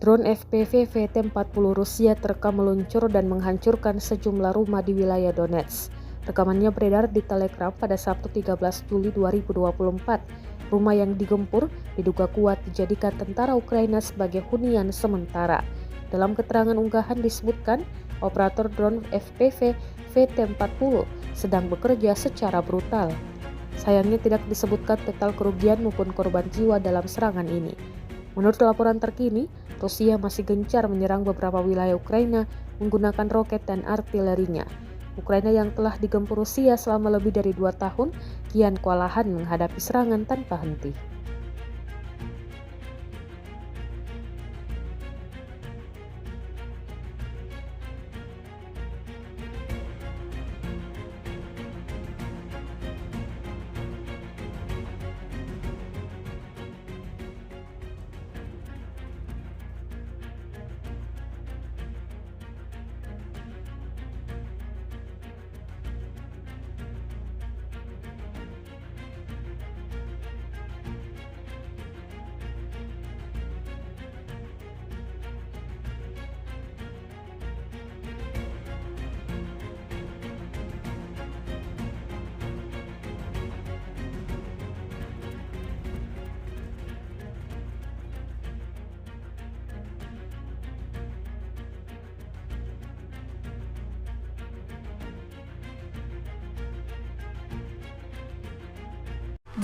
Drone FPV VT-40 Rusia terekam meluncur dan menghancurkan sejumlah rumah di wilayah Donetsk. Rekamannya beredar di Telegram pada Sabtu 13 Juli 2024. Rumah yang digempur diduga kuat dijadikan tentara Ukraina sebagai hunian sementara. Dalam keterangan unggahan disebutkan, operator drone FPV VT-40 sedang bekerja secara brutal. Sayangnya tidak disebutkan total kerugian maupun korban jiwa dalam serangan ini. Menurut laporan terkini, Rusia masih gencar menyerang beberapa wilayah Ukraina menggunakan roket dan artilerinya. Ukraina yang telah digempur Rusia selama lebih dari 2 tahun, kian kewalahan menghadapi serangan tanpa henti.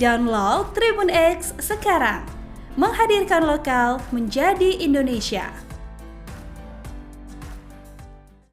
Download Tribun X sekarang, menghadirkan lokal menjadi Indonesia.